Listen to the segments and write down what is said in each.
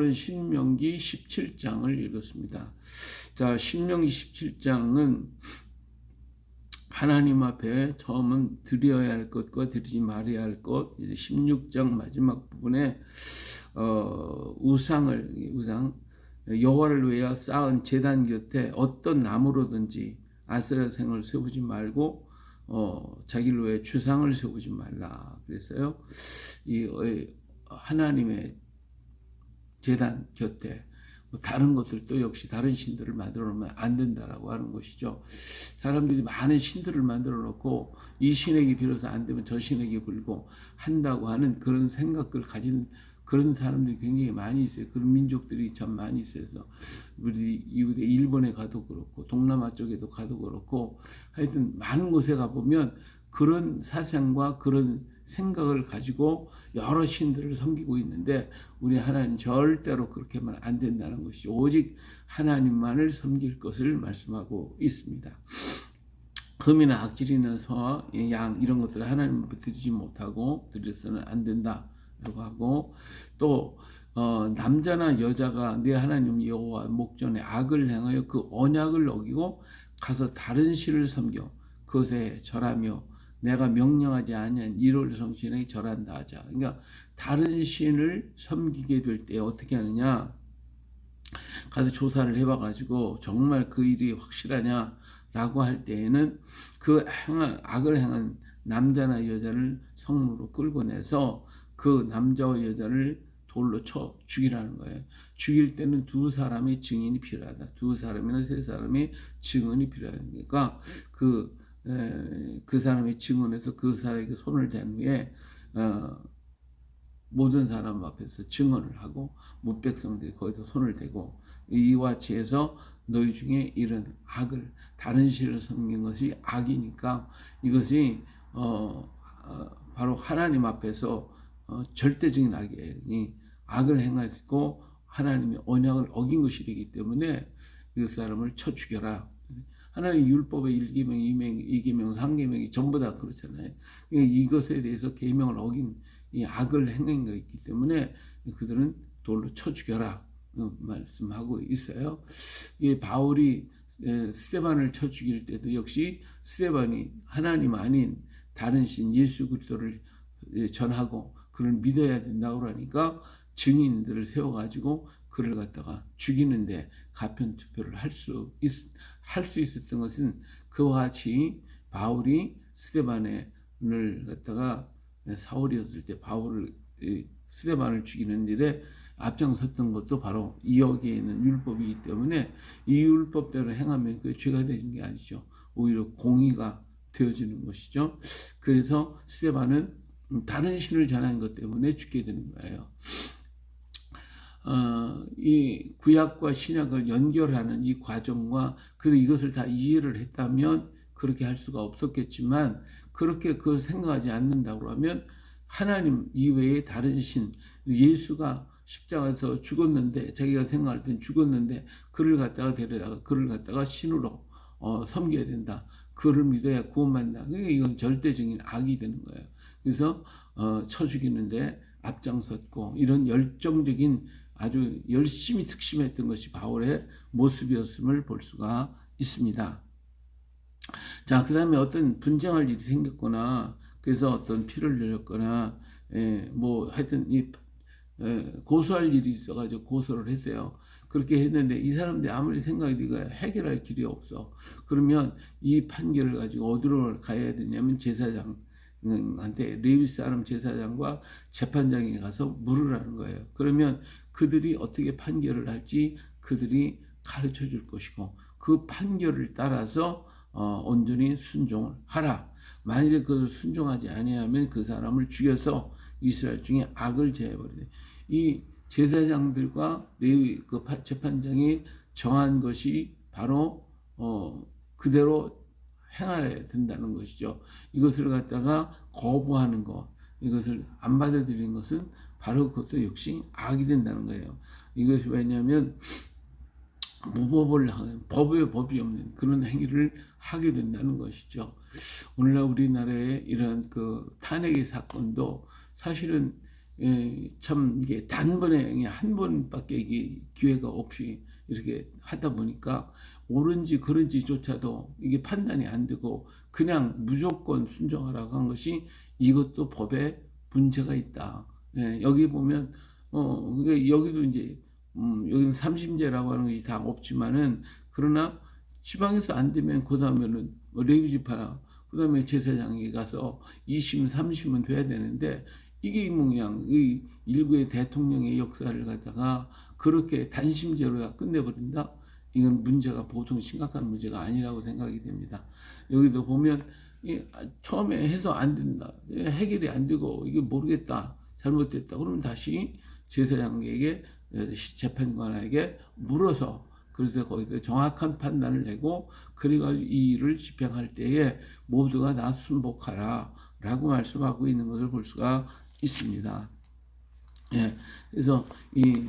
바울은 신명기 17장을 읽었습니다. 자, 신명기 17장은 하나님 앞에 처음은 드려야 할 것과 드리지 말아야 할 것, 이제 16장 마지막 부분에 우상 여호와를 위하여 쌓은 제단 곁에 어떤 나무로든지 아세라 생을 세우지 말고 자기를 위해 주상을 세우지 말라 그랬어요. 이 하나님의 제단 곁에 다른 것들도 역시 다른 신들을 만들어 놓으면 안 된다라고 하는 것이죠. 사람들이 많은 신들을 만들어 놓고 이 신에게 빌어서 안 되면 저 신에게 빌고 한다고 하는 그런 생각을 가진 그런 사람들이 굉장히 많이 있어요. 그런 민족들이 참 많이 있어서 우리 이웃에 일본에 가도 그렇고 동남아 쪽에도 가도 그렇고 하여튼 많은 곳에 가보면 그런 사상과 그런 생각을 가지고 여러 신들을 섬기고 있는데 우리 하나님 절대로 그렇게 하면 안 된다는 것이 오직 하나님만을 섬길 것을 말씀하고 있습니다. 흠이나 악질 있는 소와 양 이런 것들을 하나님 앞에 드리지 못하고 드려서는 안 된다라고 하고 또 남자나 여자가 내 하나님 여호와 목전에 악을 행하여 그 언약을 어기고 가서 다른 신을 섬겨 그것에 절하며 내가 명령하지 아니한 일월 성신에게 절한다 하자. 그러니까 다른 신을 섬기게 될 때 어떻게 하느냐? 가서 조사를 해봐가지고 정말 그 일이 확실하냐라고 할 때에는 그 악을 행한 남자나 여자를 성문으로 끌고 내서 그 남자와 여자를 돌로 쳐 죽이라는 거예요. 죽일 때는 두 사람의 증인이 필요하다. 두 사람이나 세 사람의 증언이 필요하니까 그 사람의 증언에서 그 사람에게 손을 댄 후에 모든 사람 앞에서 증언을 하고 무백성들이 거기서 손을 대고 이와 같이 해서 너희 중에 이런 악을 다른 신을 섬긴 것이 악이니까 이것이 바로 하나님 앞에서 절대적인 악이에요. 악을 행하고 하나님의 언약을 어긴 것이기 때문에 이 사람을 쳐 죽여라. 하나님 율법의 1계명, 2계명, 3계명이 전부 다 그렇잖아요. 이것에 대해서 계명을 어긴 이 악을 행한 것이기 때문에 그들은 돌로 쳐 죽여라 말씀하고 있어요. 이 바울이 스데반을 쳐 죽일 때도 역시 스데반이 하나님 아닌 다른 신 예수 그리스도를 전하고 그를 믿어야 된다고 하니까 증인들을 세워가지고 그를 갖다가 죽이는데 가편 투표를 할 수 있었던 것은 그와 같이 바울이 스데반을 갖다가 사울이었을 때 바울을 스데반을 죽이는 일에 앞장섰던 것도 바로 여기에 있는 율법이기 때문에 이 율법대로 행하면 그게 죄가 되는 게 아니죠. 오히려 공의가 되어지는 것이죠. 그래서 스데반은 다른 신을 전하는 것 때문에 죽게 되는 거예요. 이 구약과 신약을 연결하는 이 과정과 그래서 이것을 다 이해를 했다면 그렇게 할 수가 없었겠지만 그렇게 그걸 생각하지 않는다고 하면 하나님 이외에 다른 신 예수가 십자가에서 죽었는데 자기가 생각할 땐 죽었는데 그를 갖다가 데려다가 그를 갖다가 신으로 섬겨야 된다. 그를 믿어야 구원받는다. 그러니까 이건 절대적인 악이 되는 거예요. 그래서 쳐 죽이는데 앞장섰고 이런 열정적인 아주 열심히 특심했던 것이 바울의 모습이었음을 볼 수가 있습니다. 자, 그 다음에 어떤 분쟁할 일이 생겼거나 그래서 어떤 피를 흘렸거나 뭐 하여튼 고소할 일이 있어가지고 고소를 했어요. 그렇게 했는데 이 사람들이 아무리 생각해도 이거 해결할 길이 없어. 그러면 이 판결을 가지고 어디로 가야 되냐면 제사장한테 레위 사람 제사장과 재판장에 가서 물으라는 거예요. 그러면 그들이 어떻게 판결을 할지 그들이 가르쳐 줄 것이고 그 판결을 따라서 온전히 순종을 하라. 만일에 그것을 순종하지 아니하면 그 사람을 죽여서 이스라엘 중에 악을 제해버리되 이 제사장들과 레위 그 재판장이 정한 것이 바로 그대로 행하여야 된다는 것이죠. 이것을 갖다가 거부하는 것, 이것을 안 받아들이는 것은 바로 그것도 역시 악이 된다는 거예요. 이것이 왜냐하면 무법을 하는 법이 없는 그런 행위를 하게 된다는 것이죠. 오늘날 우리나라의 이런 그 탄핵의 사건도 사실은 참 이게 단번에 한 번밖에 이게 기회가 없이 이렇게 하다 보니까 옳은지 그른지조차도 이게 판단이 안 되고 그냥 무조건 순종하라고 한 것이 이것도 법에 문제가 있다. 여기 보면 그러니까 여기도 이제 여기는 삼심제라고 하는 것이 다 없지만은 그러나 지방에서 안 되면 그 다음에는 레위 지파나 그 다음에 제사장에 가서 2심, 3심은 돼야 되는데 이게 뭐냐 이 일부의 대통령의 역사를 갖다가 그렇게 단심제로 다 끝내버린다. 이건 문제가 보통 심각한 문제가 아니라고 생각이 됩니다. 여기도 보면 처음에 해서 안 된다. 해결이 안 되고 이게 모르겠다. 잘못됐다. 그러면 다시 제사장에게 재판관에게 물어서 그래서 거기서 정확한 판단을 내고 그래가지고 이 일을 집행할 때에 모두가 다 순복하라 라고 말씀하고 있는 것을 볼 수가 있습니다. 그래서 이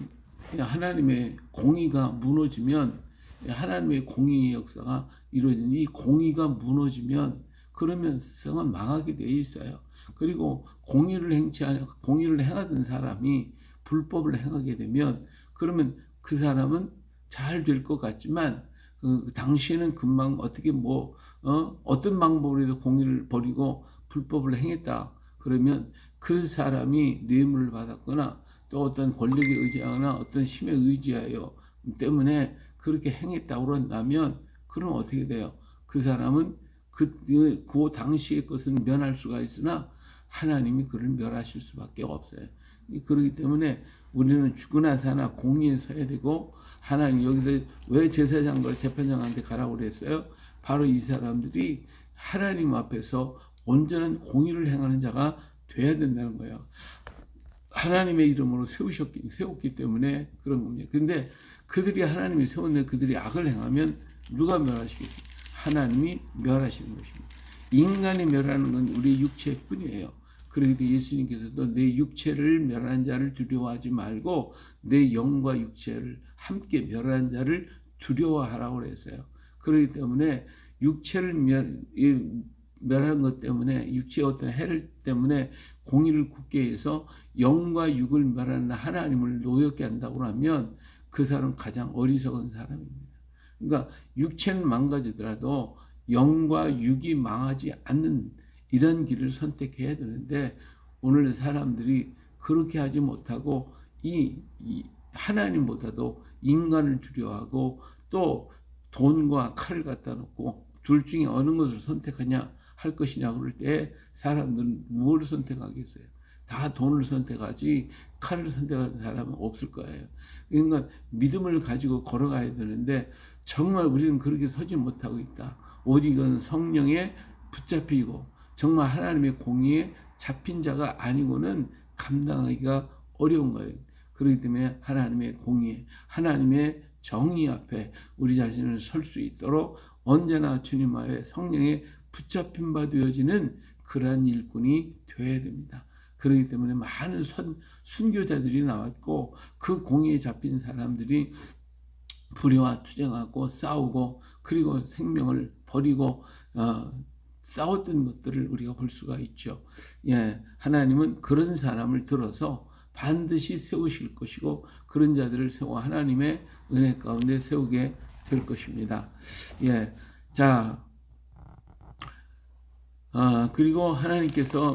하나님의 공의가 무너지면 하나님의 공의의 역사가 이루어지는 이 공의가 무너지면 그러면 세상은 망하게 돼 있어요. 그리고 공의를 행하던 사람이 불법을 행하게 되면 그러면 그 사람은 잘 될 것 같지만 당시에는 금방 어떻게 어떤 방법으로도 공의를 버리고 불법을 행했다. 그러면 그 사람이 뇌물을 받았거나 또 어떤 권력에 의지하거나 어떤 힘에 의지하여 때문에 그렇게 행했다고 한다면 그럼 어떻게 돼요? 그 사람은 그 당시의 것은 면할 수가 있으나 하나님이 그를 멸하실 수밖에 없어요. 그렇기 때문에 우리는 죽으나 사나 공의에 서야 되고 하나님 여기서 왜 제사장과 재판장한테 가라고 그랬어요? 바로 이 사람들이 하나님 앞에서 온전한 공의를 행하는 자가 돼야 된다는 거예요. 하나님의 이름으로 세웠기 때문에 그런 겁니다. 근데 그들이 하나님이 세웠는데 그들이 악을 행하면 누가 멸하시겠어요? 하나님이 멸하시는 것입니다. 인간이 멸하는 건 우리 육체뿐이에요. 그러기도 예수님께서도 내 육체를 멸하는 자를 두려워하지 말고 내 영과 육체를 함께 멸하는 자를 두려워하라고 그랬어요. 그렇기 때문에 육체를 멸하는 것 때문에 육체의 어떤 해를 때문에 공의를 굳게 해서 영과 육을 멸하는 하나님을 노엽게 한다고 하면 그 사람은 가장 어리석은 사람입니다. 그러니까 육체는 망가지더라도 영과 육이 망하지 않는 이런 길을 선택해야 되는데 오늘 사람들이 그렇게 하지 못하고 이 하나님보다도 인간을 두려워하고 또 돈과 칼을 갖다 놓고 둘 중에 어느 것을 선택하냐 할 것이냐 그럴 때 사람들은 무엇을 선택하겠어요? 다 돈을 선택하지 칼을 선택하는 사람은 없을 거예요. 그러니까 믿음을 가지고 걸어가야 되는데 정말 우리는 그렇게 서지 못하고 있다. 오직은 성령에 붙잡히고 정말 하나님의 공의에 잡힌 자가 아니고는 감당하기가 어려운 거예요. 그렇기 때문에 하나님의 공의, 하나님의 정의 앞에 우리 자신을 설 수 있도록 언제나 주님의 성령에 붙잡힌 바 되어지는 그러한 일꾼이 되어야 됩니다. 그렇기 때문에 많은 순교자들이 나왔고 그 공의에 잡힌 사람들이 불의와 투쟁하고 싸우고 그리고 생명을 버리고 싸웠던 것들을 우리가 볼 수가 있죠. 하나님은 그런 사람을 들어서 반드시 세우실 것이고 그런 자들을 세워 하나님의 은혜 가운데 세우게 될 것입니다. 자, 그리고 하나님께서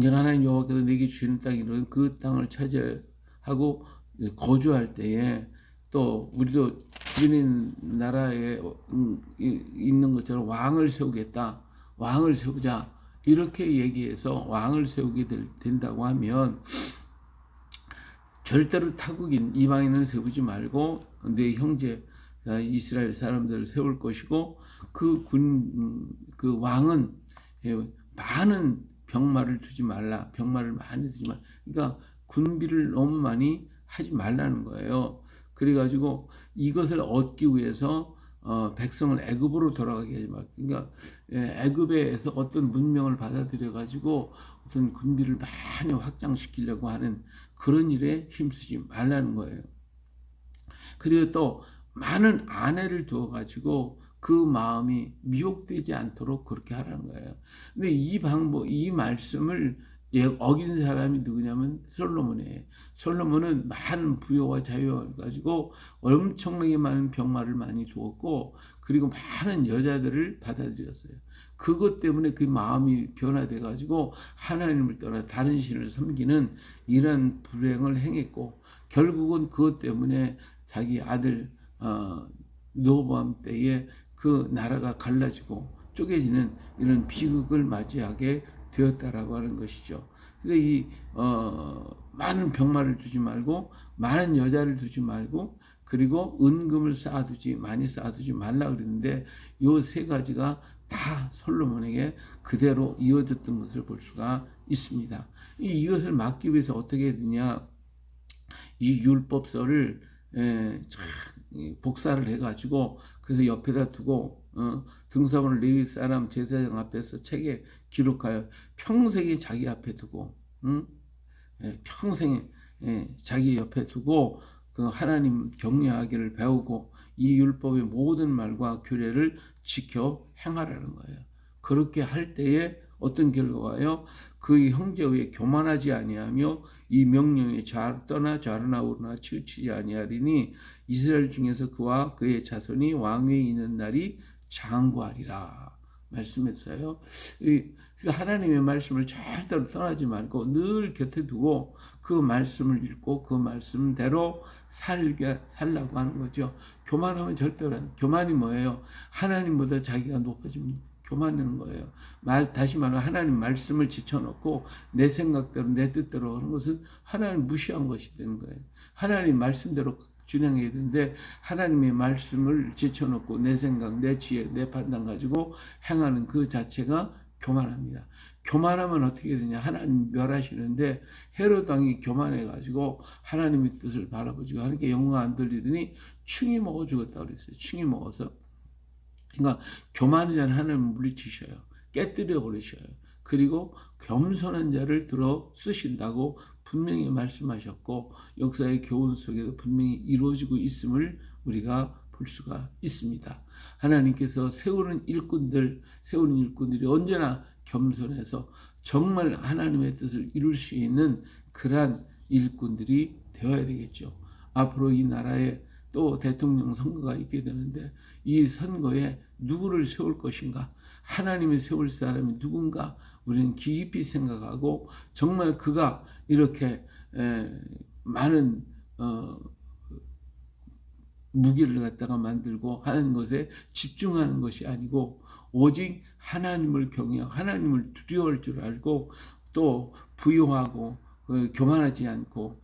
내가 하나님 여호와께서 내게 주시는 땅이로는 그 땅을 차지하고 거주할 때에 또 우리도 주변인 나라에 있는 것처럼 왕을 세우겠다. 왕을 세우자. 이렇게 얘기해서 왕을 세우게 된다고 하면 절대로 타국인 이방인은 세우지 말고 내 형제 이스라엘 사람들을 세울 것이고 그 왕은 많은 병마를 두지 말라. 병마를 많이 두지 말라. 그러니까 군비를 너무 많이 하지 말라는 거예요. 그래가지고 이것을 얻기 위해서 백성을 애굽으로 돌아가게 하지 말고, 그러니까 애굽에서 어떤 문명을 받아들여 가지고 어떤 군비를 많이 확장시키려고 하는 그런 일에 힘쓰지 말라는 거예요. 그리고 또 많은 아내를 두어 가지고 그 마음이 미혹되지 않도록 그렇게 하라는 거예요. 근데 이 말씀을 어긴 사람이 누구냐면 솔로몬이에요. 솔로몬은 많은 부여와 자유를 가지고 엄청나게 많은 병마를 많이 두었고 그리고 많은 여자들을 받아들였어요. 그것 때문에 그 마음이 변화돼 가지고 하나님을 떠나 다른 신을 섬기는 이런 불행을 행했고 결국은 그것 때문에 자기 아들 르호보암 때에 그 나라가 갈라지고 쪼개지는 이런 비극을 맞이하게 되었다라고 하는 것이죠. 근데 이 많은 병마를 두지 말고 많은 여자를 두지 말고 그리고 은금을 많이 쌓아두지 말라 그랬는데 요 세 가지가 다 솔로몬에게 그대로 이어졌던 것을 볼 수가 있습니다. 이것을 막기 위해서 어떻게 되냐? 이 율법서를 복사를 해가지고 그래서 옆에다 두고 등사본을 레위 사람 제사장 앞에서 책에 기록하여 평생에 자기 앞에 두고 평생에 자기 옆에 두고 그 하나님 경외하기를 배우고 이 율법의 모든 말과 규례를 지켜 행하라는 거예요. 그렇게 할 때에 어떤 결과가요? 그 형제 위에 교만하지 아니하며 이 명령에 떠나 좌로나 우로나 치우치지 아니하리니 이스라엘 중에서 그와 그의 자손이 왕위에 있는 날이 장구하리라 말씀했어요. 하나님의 말씀을 절대로 떠나지 말고 늘 곁에 두고 그 말씀을 읽고 그 말씀대로 살라고 하는 거죠. 교만하면 절대로 안 돼. 교만이 뭐예요? 하나님보다 자기가 높아집니다. 교만하는 거예요. 다시 말하면 하나님 말씀을 지쳐놓고 내 생각대로 내 뜻대로 하는 것은 하나님 무시한 것이 되는 거예요. 하나님 말씀대로 준행해야 되는데 하나님의 말씀을 지쳐놓고 내 생각, 내 지혜, 내 판단 가지고 행하는 그 자체가 교만합니다. 교만하면 어떻게 되냐? 하나님 멸하시는데 헤롯 왕이 교만해가지고 하나님의 뜻을 바라보지고 하나님께 영광 안 돌리더니 충이 먹어 죽었다고 그랬어요. 충이 먹어서. 그러니까 교만한 자는 하나님을 물리치셔요. 깨뜨려 버리셔요. 그리고 겸손한 자를 들어 쓰신다고 분명히 말씀하셨고 역사의 교훈 속에도 분명히 이루어지고 있음을 우리가 볼 수가 있습니다. 하나님께서 세우는 일꾼들이 언제나 겸손해서 정말 하나님의 뜻을 이룰 수 있는 그러한 일꾼들이 되어야 되겠죠. 앞으로 이 나라에 또 대통령 선거가 있게 되는데 이 선거에 누구를 세울 것인가? 하나님이 세울 사람이 누군가? 우리는 깊이 생각하고 정말 그가 이렇게 많은 무기를 갖다가 만들고 하는 것에 집중하는 것이 아니고 오직 하나님을 경외하고 하나님을 두려워할 줄 알고 또 부유하고 교만하지 않고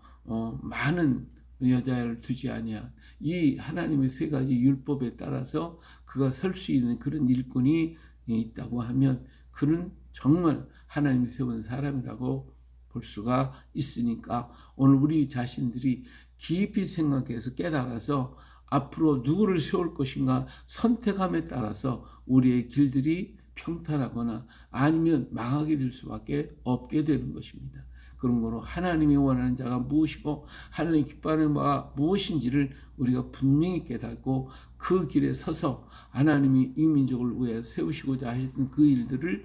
많은 여자를 두지 아니한 이 하나님의 세 가지 율법에 따라서 그가 설 수 있는 그런 일꾼이 있다고 하면 그는 정말 하나님이 세운 사람이라고 볼 수가 있으니까 오늘 우리 자신들이 깊이 생각해서 깨달아서 앞으로 누구를 세울 것인가 선택함에 따라서 우리의 길들이 평탄하거나 아니면 망하게 될 수밖에 없게 되는 것입니다. 그런 거로 하나님이 원하는 자가 무엇이고 하나님이 기뻐하는 바가 무엇인지를 우리가 분명히 깨닫고 그 길에 서서 하나님이 이 민족을 위해 세우시고자 하셨던 그 일들을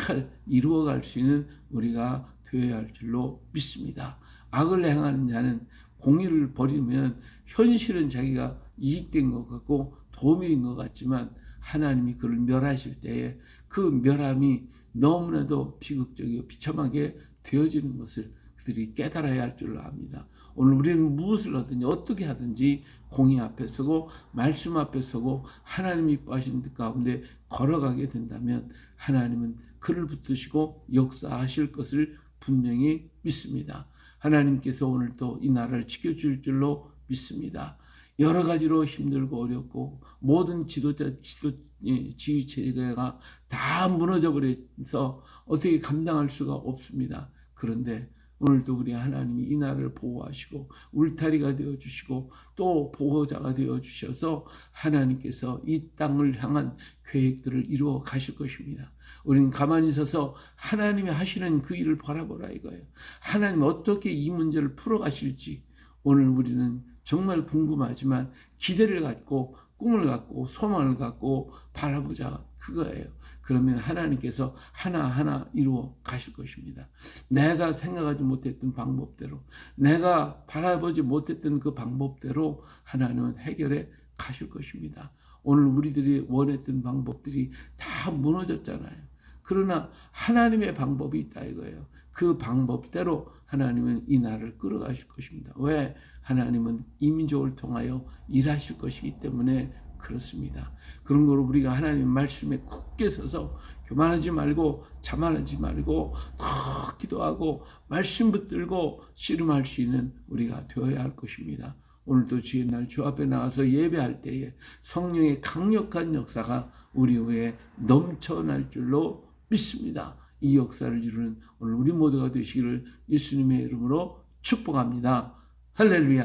잘 이루어갈 수 있는 우리가 되어야 할 줄로 믿습니다. 악을 행하는 자는 공의를 버리면 현실은 자기가 이익된 것 같고 도움이 된 것 같지만 하나님이 그를 멸하실 때에 그 멸함이 너무나도 비극적이고 비참하게 되어지는 것을 그들이 깨달아야 할 줄로 압니다. 오늘 우리는 무엇을 하든지 어떻게 하든지 공의 앞에 서고 말씀 앞에 서고 하나님이 이뻐하시는 뜻 가운데 걸어가게 된다면 하나님은 그를 붙드시고 역사하실 것을 분명히 믿습니다. 하나님께서 오늘도 이 나라를 지켜줄 줄로 믿습니다. 여러 가지로 힘들고 어렵고 모든 지휘체계가 다 무너져 버려서 어떻게 감당할 수가 없습니다. 그런데 오늘도 우리 하나님이 이 나라를 보호하시고 울타리가 되어주시고 또 보호자가 되어주셔서 하나님께서 이 땅을 향한 계획들을 이루어 가실 것입니다. 우리는 가만히 서서 하나님이 하시는 그 일을 바라보라 이거예요. 하나님 어떻게 이 문제를 풀어가실지 오늘 우리는 정말 궁금하지만 기대를 갖고 꿈을 갖고 소망을 갖고 바라보자, 그거예요. 그러면 하나님께서 하나하나 이루어 가실 것입니다. 내가 생각하지 못했던 방법대로, 내가 바라보지 못했던 그 방법대로 하나님은 해결해 가실 것입니다. 오늘 우리들이 원했던 방법들이 다 무너졌잖아요. 그러나 하나님의 방법이 있다 이거예요. 그 방법대로 하나님은 이 나라를 끌어가실 것입니다. 왜? 하나님은 이 민족을 통하여 일하실 것이기 때문에 그렇습니다. 그런 걸 우리가 하나님 말씀에 굳게 서서 교만하지 말고 자만하지 말고 더 기도하고 말씀 붙들고 씨름할 수 있는 우리가 되어야 할 것입니다. 오늘도 주의 날 주 앞에 나와서 예배할 때에 성령의 강력한 역사가 우리 후에 넘쳐날 줄로 믿습니다. 이 역사를 이루는 오늘 우리 모두가 되시기를 예수님의 이름으로 축복합니다. 할렐루야.